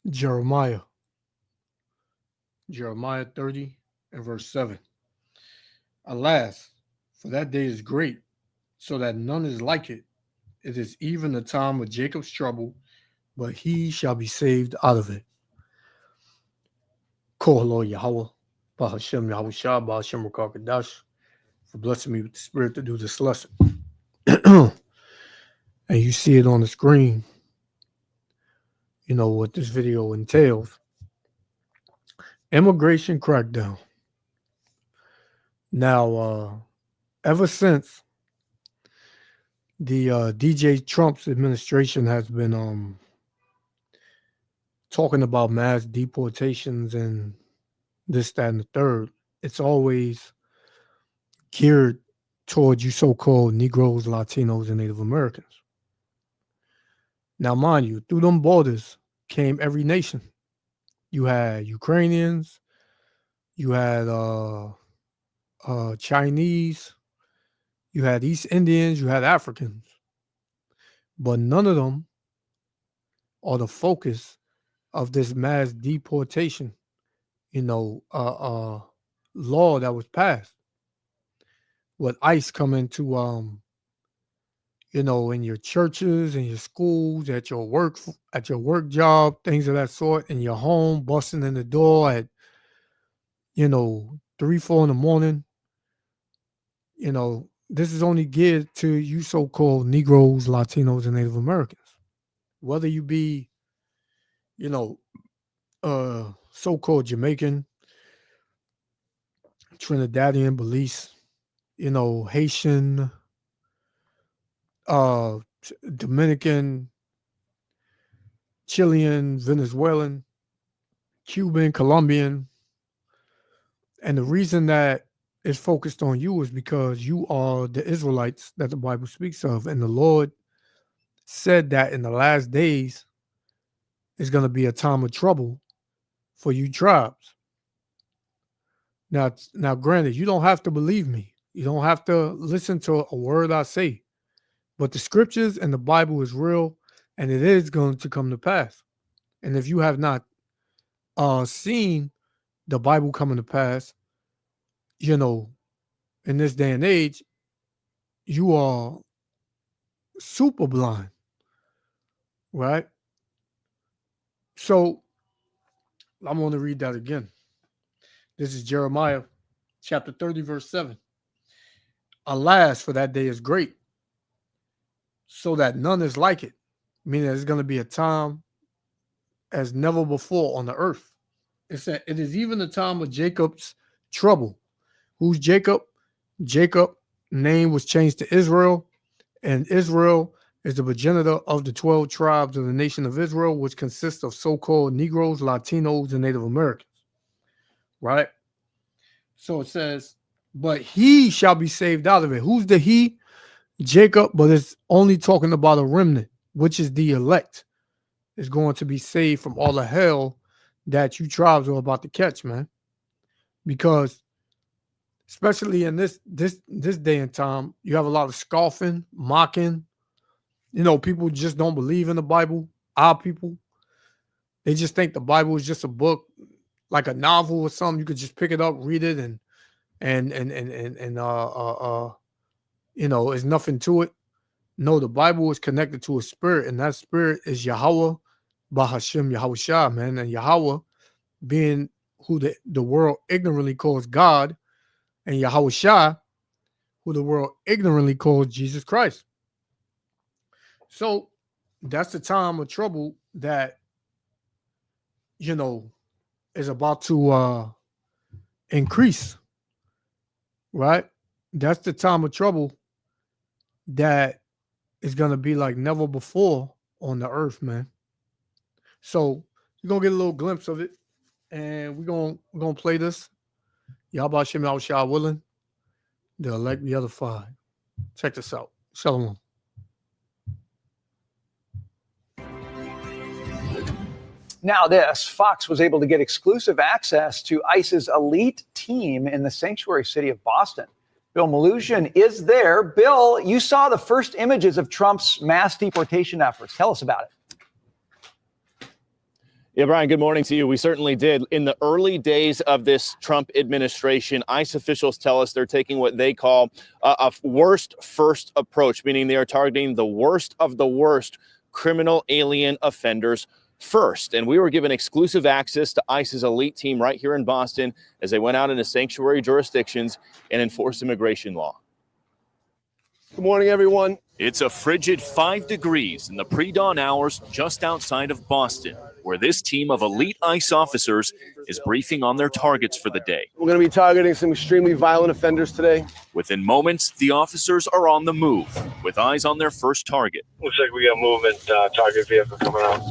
Jeremiah, Jeremiah 30 and verse 7. Alas, for that day is great, so that none is like it. It is even the time of Jacob's trouble, but he shall be saved out of it. Kohalo Yahweh, Bahashem Yahweh Shah, Bahashem Rakakadash, for blessing me with the spirit to do this lesson. And you see it on the screen, what this video entails. Immigration crackdown. Now, ever since the DJ Trump's administration has been talking about mass deportations and this, that, and the third, it's always geared towards you so-called Negroes, Latinos, and Native Americans. Now, mind you, through them borders came every nation. You had Ukrainians, you had Chinese, you had East Indians, you had Africans, but none of them are the focus of this mass deportation, law that was passed. With ICE coming to, in your churches, in your schools, at your work job, things of that sort, in your home, busting in the door at, 3, 4 in the morning. This is only geared to you so-called Negroes, Latinos, and Native Americans. Whether you be, so-called Jamaican, Trinidadian, Belize, Haitian, Dominican, Chilean, Venezuelan, Cuban, Colombian. And the reason that it's focused on you is because you are the Israelites that the Bible speaks of. And the Lord said that in the last days is going to be a time of trouble for you tribes. Now, granted, you don't have to believe me. You don't have to listen to a word I say. But the scriptures and the Bible is real, and it is going to come to pass. And if you have not seen the Bible coming to pass, in this day and age, you are super blind, right? So I'm going to read that again. This is Jeremiah chapter 30, verse 7. Alas, for that day is great, so that none is like it. Meaning there's going to be a time as never before on the earth. It said, it is even the time of Jacob's trouble. Who's Jacob? Jacob name was changed to Israel, and Israel is the progenitor of the 12 tribes of the nation of Israel, which consists of so-called Negroes, Latinos, and Native Americans. Right? So it says, but he shall be saved out of it. Who's the he? Jacob, but it's only talking about a remnant, which is the elect, is going to be saved from all the hell that you tribes are about to catch, man. Because especially in this day and time, you have a lot of scoffing, mocking. People just don't believe in the Bible. Our people, they just think the Bible is just a book, like a novel or something. You could just pick it up, read it, and there's nothing to it. No, the Bible is connected to a spirit, and that spirit is Yahweh, Bahashem Yahweh Shah, man. And Yahweh being who the world ignorantly calls God, and Yahweh Shah, who the world ignorantly calls Jesus Christ. So that's the time of trouble that, is about to increase, right? That's the time of trouble that is going to be like never before on the earth, man. So you're going to get a little glimpse of it, and we're gonna play this. Yahba Shem Shah willing, the elect the other 5. Check this out. Shalom. Now this, Fox was able to get exclusive access to ICE's elite team in the sanctuary city of Boston. Bill Maluzhian is there. Bill, you saw the first images of Trump's mass deportation efforts. Tell us about it. Yeah, Brian, good morning to you. We certainly did. In the early days of this Trump administration, ICE officials tell us they're taking what they call a worst first approach, meaning they are targeting the worst of the worst criminal alien offenders first. And we were given exclusive access to ICE's elite team right here in Boston as they went out into sanctuary jurisdictions and enforced immigration law. Good morning, everyone. It's a frigid 5 degrees in the pre-dawn hours just outside of Boston, where this team of elite ICE officers is briefing on their targets for the day. We're going to be targeting some extremely violent offenders today. Within moments, the officers are on the move, with eyes on their first target. Looks like we got movement, target vehicle coming out.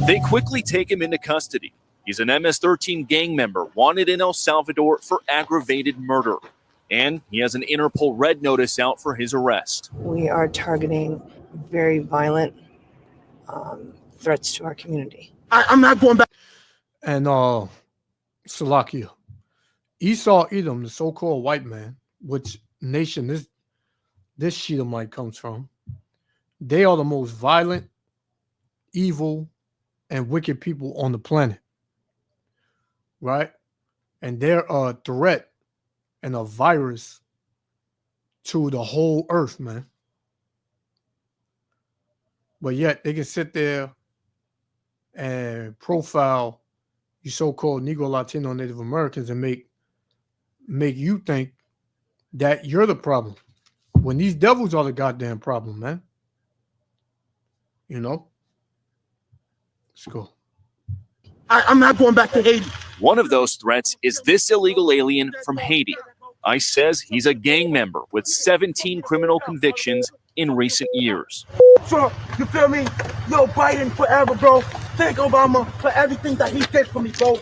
They quickly take him into custody. He's an MS-13 gang member wanted in El Salvador for aggravated murder. And he has an Interpol red notice out for his arrest. We are targeting very violent threats to our community. I'm not going back. And Salakia, Esau Edom, the so-called white man, which nation this Shedamite comes from, they are the most violent, evil, and wicked people on the planet, right? And they're a threat and a virus to the whole earth, man. But yet they can sit there and profile you so-called Negro, Latino, Native Americans and make you think that you're the problem when these devils are the goddamn problem, man. You know? Let's go. I'm not going back to Haiti. One of those threats is this illegal alien from Haiti. ICE says he's a gang member with 17 criminal convictions in recent years. Trump, you feel me? Yo, Biden forever, bro. Thank Obama for everything that he did for me, bro.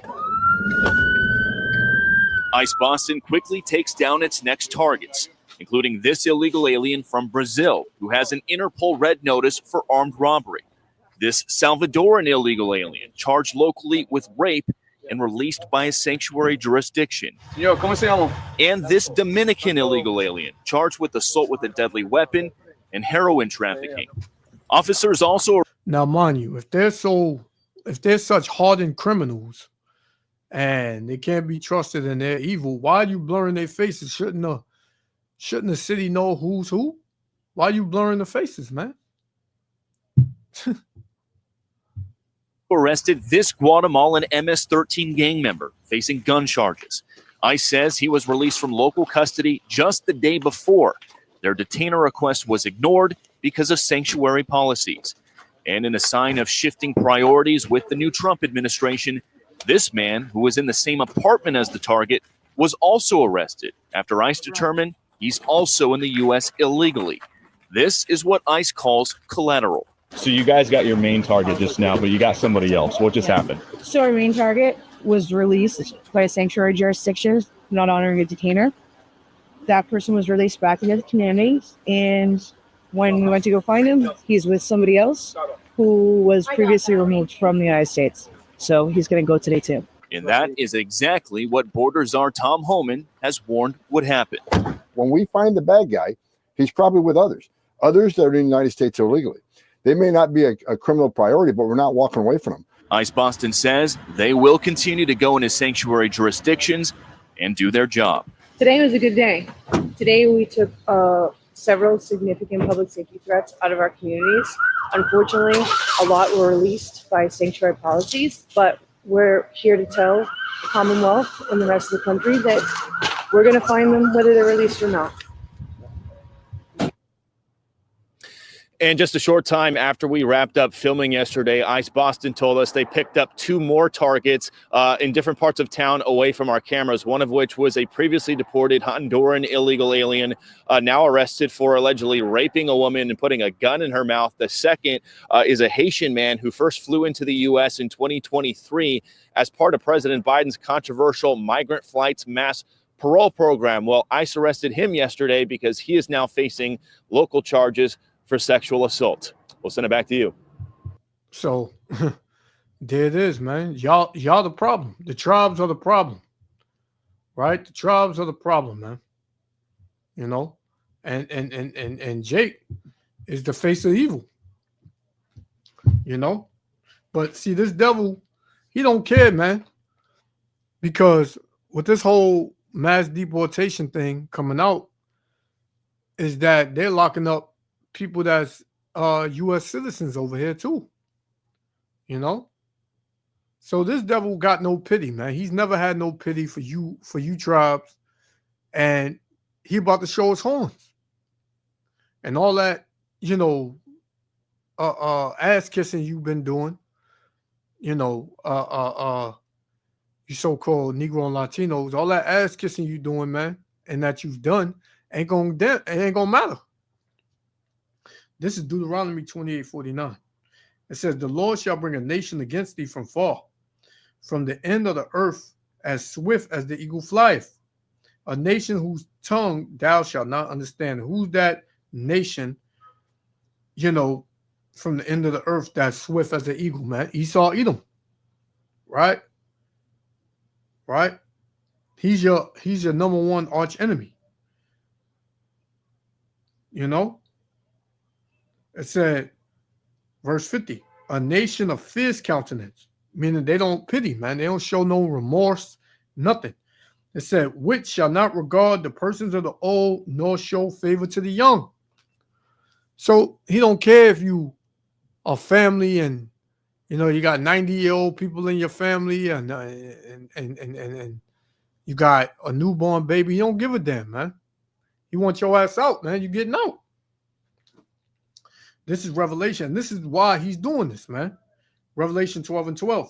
ICE Boston quickly takes down its next targets, including this illegal alien from Brazil who has an Interpol red notice for armed robbery. This Salvadoran illegal alien charged locally with rape and released by a sanctuary jurisdiction. Yo, ¿cómo se llama? And this Dominican illegal alien charged with assault with a deadly weapon and heroin trafficking. Officers also... Now, mind you, if they're such hardened criminals and they can't be trusted and they're evil, why are you blurring their faces? Shouldn't the city know who's who? Why are you blurring the faces, man? arrested this Guatemalan MS-13 gang member facing gun charges. ICE says he was released from local custody just the day before. Their detainer request was ignored because of sanctuary policies. And in a sign of shifting priorities with the new Trump administration, this man, who was in the same apartment as the target, was also arrested after ICE determined he's also in the U.S. illegally. This is what ICE calls collateral. So you guys got your main target just now, but you got somebody else. What just happened? So our main target was released by a sanctuary jurisdiction, not honoring a detainer. That person was released back into the community, and when we went to go find him, he's with somebody else who was previously removed from the United States. So he's going to go today too. And that is exactly what Border Czar Tom Homan has warned would happen. When we find the bad guy, he's probably with others that are in the United States illegally. They may not be a criminal priority, but we're not walking away from them. ICE Boston says they will continue to go into sanctuary jurisdictions and do their job. Today was a good day. Today we took several significant public safety threats out of our communities. Unfortunately, a lot were released by sanctuary policies, but we're here to tell the Commonwealth and the rest of the country that we're going to find them whether they're released or not. And just a short time after we wrapped up filming yesterday, ICE Boston told us they picked up 2 more targets in different parts of town away from our cameras, one of which was a previously deported Honduran illegal alien now arrested for allegedly raping a woman and putting a gun in her mouth. The second is a Haitian man who first flew into the U.S. in 2023 as part of President Biden's controversial migrant flights mass parole program. Well, ICE arrested him yesterday because he is now facing local charges for sexual assault. We'll send it back to you. So there it is, man. Y'all the problem. The tribes are the problem, right? The tribes are the problem, man. You know, and Jake is the face of evil. You know, But see, this devil, he don't care, man. Because with this whole mass deportation thing coming out, is that they're locking up people that's U.S. citizens over here too. You know? So this devil got no pity, man. He's never had no pity for you tribes. And he about to show his horns. And all that, you know, ass kissing you've been doing, you know, you so-called Negro and Latinos, all that ass kissing you doing, man, and that you've done ain't gonna matter. This is Deuteronomy 28:49. It says, the Lord shall bring a nation against thee from far, from the end of the earth, as swift as the eagle flieth. A nation whose tongue thou shalt not understand. Who's that nation, you know, from the end of the earth that's swift as the eagle, man? Esau, Edom. Right? Right? He's your number one arch enemy. You know? It said, verse 50, a nation of fierce countenance, meaning they don't pity, man. They don't show no remorse, nothing. It said, which shall not regard the persons of the old, nor show favor to the young. So he don't care if you are family and, you know, you got 90-year-old people in your family and you got a newborn baby. He don't give a damn, man. He wants your ass out, man. You're getting out. This is Revelation. This is why he's doing this, man. Revelation 12:12.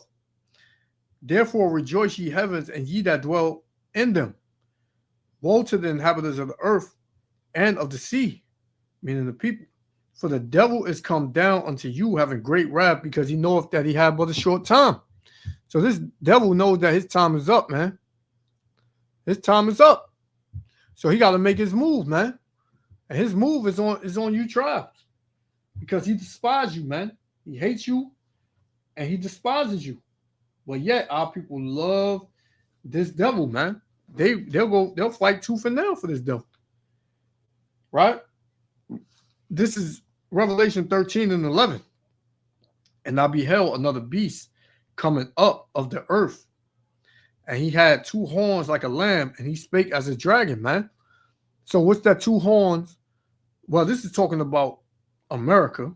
Therefore rejoice ye heavens and ye that dwell in them. Woe to the inhabitants of the earth and of the sea, meaning the people. For the devil is come down unto you having great wrath, because he knoweth that he had but a short time. So this devil knows that his time is up, man. His time is up. So he got to make his move, man. And his move is on you tribes. Because he despises you, man. He hates you and he despises you. But yet our people love this devil, man. They'll fight tooth and nail for this devil. Right? This is Revelation 13:11. And I beheld another beast coming up of the earth. And he had two horns like a lamb, and he spake as a dragon, man. So what's that two horns? Well, this is talking about America,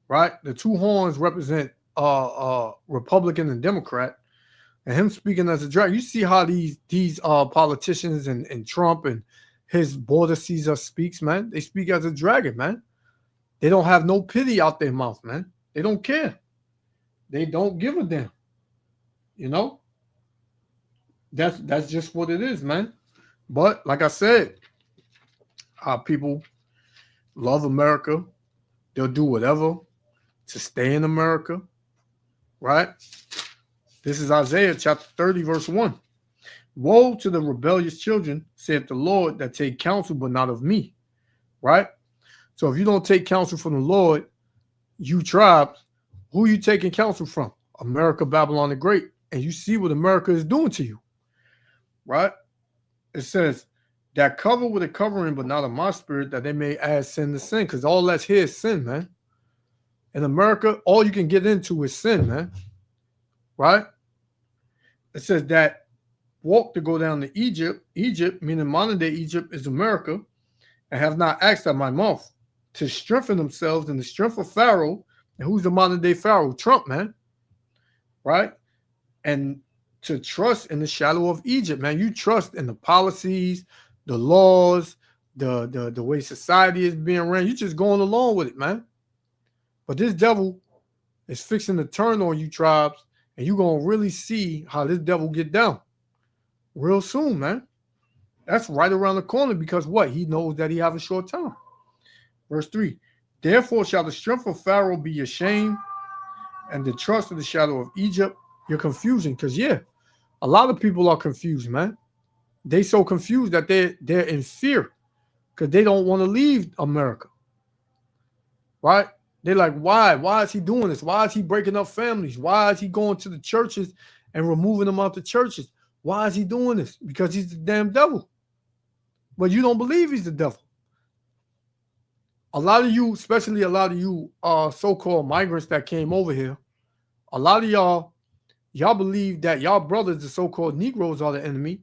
right? The two horns represent Republican and Democrat, and him speaking as a dragon. You see how these politicians and Trump and his border Caesar speaks, man. They speak as a dragon, man. They don't have no pity out their mouth, man. They don't care. They don't give a damn. You know? That's just what it is, man. But like I said, our people love America. They'll do whatever to stay in America, right? This is Isaiah chapter 30, verse 1. Woe to the rebellious children, saith the Lord, that take counsel, but not of me, right? So if you don't take counsel from the Lord, you tribes, who are you taking counsel from? America, Babylon the Great. And you see what America is doing to you, right? It says, that cover with a covering, but not of my spirit, that they may add sin to sin. Because all that's here is sin, man. In America, all you can get into is sin, man. Right? It says that walk to go down to Egypt. Egypt, meaning modern day Egypt, is America, and have not asked at my mouth to strengthen themselves in the strength of Pharaoh. And who's the modern day Pharaoh? Trump, man. Right? And to trust in the shadow of Egypt, man. You trust in the policies, the laws, the way society is being ran. You're just going along with it, man. But this devil is fixing to turn on you tribes, and you're going to really see how this devil get down real soon, man. That's right around the corner, because what? He knows that he have a short time. Verse 3, therefore shall the strength of Pharaoh be your shame, and the trust of the shadow of Egypt your confusion. Because, yeah, a lot of people are confused, man. They so confused that they're in fear because they don't want to leave America. Right? They're like, why? Why is he doing this? Why is he breaking up families? Why is he going to the churches and removing them out the churches? Why is he doing this? Because he's the damn devil. But you don't believe he's the devil. A lot of you, especially a lot of you so-called migrants that came over here, A lot of y'all believe that y'all brothers, the so-called Negroes, are the enemy,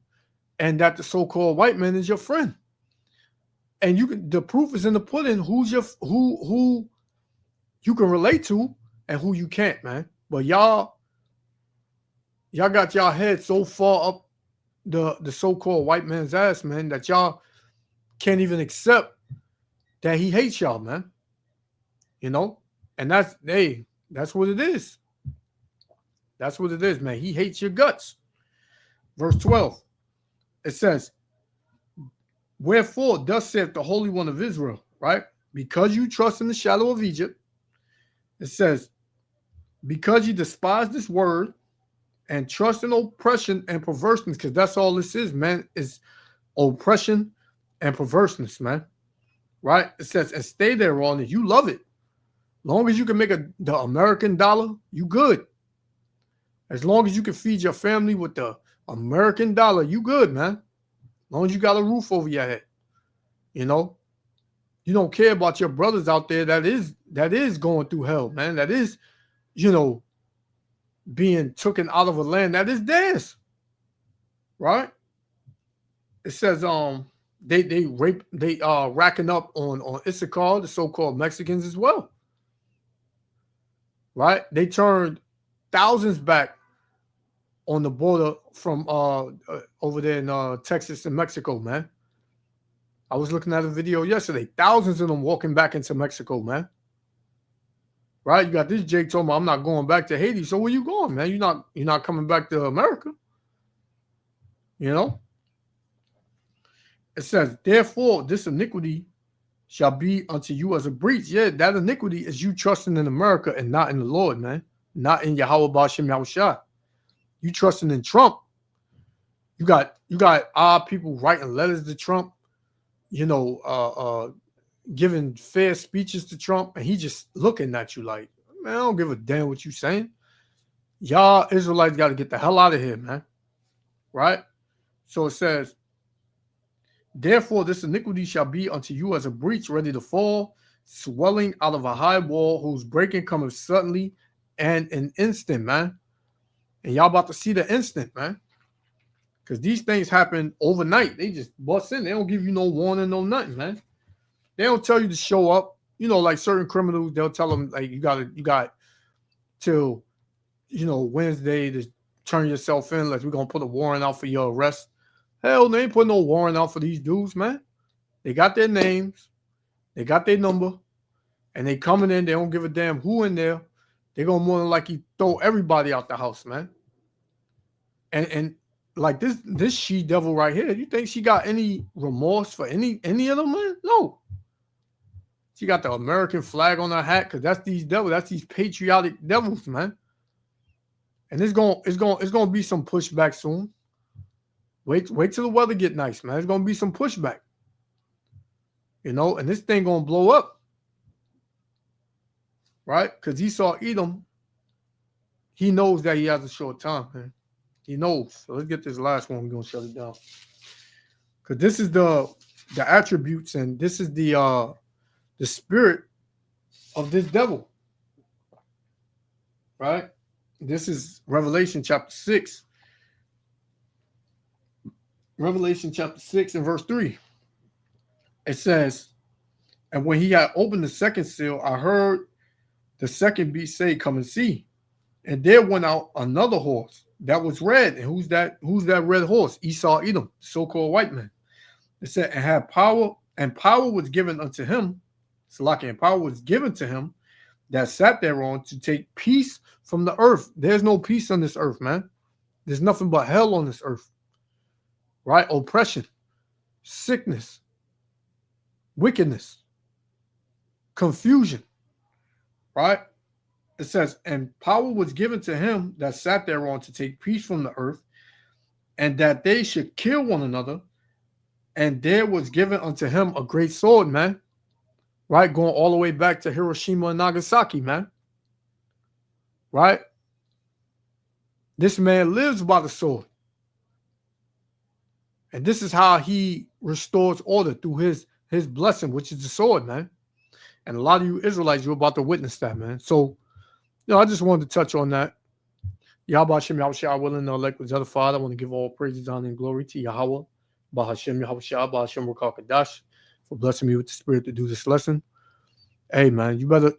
and that the so-called white man is your friend. And the proof is in the pudding. Who you can relate to and who you can't, man. But y'all got y'all head so far up the so-called white man's ass, man, that y'all can't even accept that he hates y'all, man. You know? And that's what it is. That's what it is, man. He hates your guts. Verse 12. It says, wherefore, thus saith the Holy One of Israel, right? Because you trust in the shadow of Egypt, it says, because you despise this word and trust in oppression and perverseness, because that's all this is, man, is oppression and perverseness, man. Right? It says, and stay there on it. You love it. Long as you can make the American dollar, you good. As long as you can feed your family with the American dollar, you good, man. As long as you got a roof over your head. You know? You don't care about your brothers out there that is going through hell, man. That is, you know, being taken out of a land that is theirs. Right? It says they racking up on Issachar, the so-called Mexicans as well. Right? They turned thousands back on the border from over there in Texas and Mexico, man. I was looking at a video yesterday. Thousands of them walking back into Mexico, man. Right? You got this Jake told me, I'm not going back to Haiti. So where you going, man? You're not coming back to America. You know? It says, therefore, this iniquity shall be unto you as a breach. Yeah, that iniquity is you trusting in America and not in the Lord, man. Not in Yahweh B'Shem Yahushua. You trusting in Trump. You got our people writing letters to Trump, you know, giving fair speeches to Trump, and he just looking at you like, man, I don't give a damn what you saying. Y'all Israelites got to get the hell out of here, man. Right? So it says, therefore, this iniquity shall be unto you as a breach ready to fall, swelling out of a high wall, whose breaking cometh suddenly and an instant, man. And y'all about to see the instant, man. Because these things happen overnight. They just bust in. They don't give you no warning, no nothing, man. They don't tell you to show up. You know, like certain criminals, they'll tell them, like, you got till, you know, Wednesday to turn yourself in. Like, we're going to put a warrant out for your arrest. Hell, they ain't putting no warrant out for these dudes, man. They got their names. They got their number. And they coming in. They don't give a damn who in there. They're going to more than likely throw everybody out the house, man. And like this she-devil right here, you think she got any remorse for any of them, man? No. She got the American flag on her hat because that's these devils. That's these patriotic devils, man. And it's gonna be some pushback soon. Wait till the weather get nice, man. It's gonna be some pushback. You know, and this thing gonna blow up. Right? Because Esau Edom, he knows that he has a short time, man. He knows. So let's get this last one. We're gonna shut it down. Because this is the attributes, and this is the spirit of this devil. Right? This is Revelation chapter 6. Revelation chapter 6 and verse 3. It says, and when he had opened the second seal, I heard the second beast say, come and see. And there went out another horse that was red. And who's that red horse? Esau Edom, so-called white man. It said, and had power, and power was given unto him. Salaki, and power was given to him that sat thereon to take peace from the earth. There's no peace on this earth, man. There's nothing but hell on this earth. Right? Oppression, sickness, wickedness, confusion. Right? It says, and power was given to him that sat thereon to take peace from the earth, and that they should kill one another. And there was given unto him a great sword, man. Right? Going all the way back to Hiroshima and Nagasaki, man. Right? This man lives by the sword. And this is how he restores order through his blessing, which is the sword, man. And a lot of you Israelites, you're about to witness that, man. So, you know, I just wanted to touch on that. Yahweh Hashem Yahushua willing to elect with other Father. I want to give all praises, honor, and glory to Yahweh, Bahashem Yahushua, Bahashem Rakakadash, for blessing me with the spirit to do this lesson. Hey, man, you better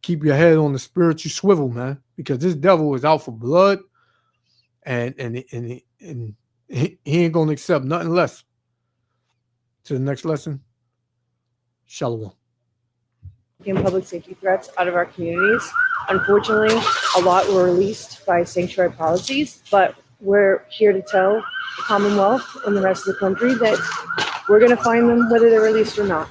keep your head on the spiritual swivel, man, because this devil is out for blood, and he ain't going to accept nothing less. To the next lesson. Shalom. In public safety threats out of our communities. Unfortunately, a lot were released by sanctuary policies, but we're here to tell the Commonwealth and the rest of the country that we're going to find them whether they're released or not.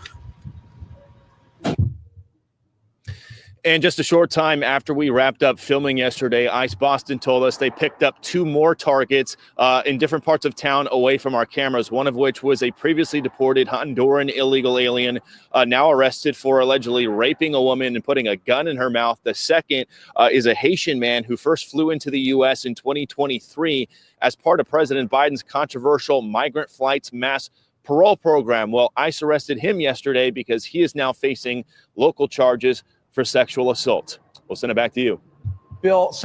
And just a short time after we wrapped up filming yesterday, ICE Boston told us they picked up 2 more targets in different parts of town away from our cameras, one of which was a previously deported Honduran illegal alien now arrested for allegedly raping a woman and putting a gun in her mouth. The second is a Haitian man who first flew into the U.S. in 2023 as part of President Biden's controversial migrant flights mass parole program. Well, ICE arrested him yesterday because he is now facing local charges for sexual assault. We'll send it back to you. Bill,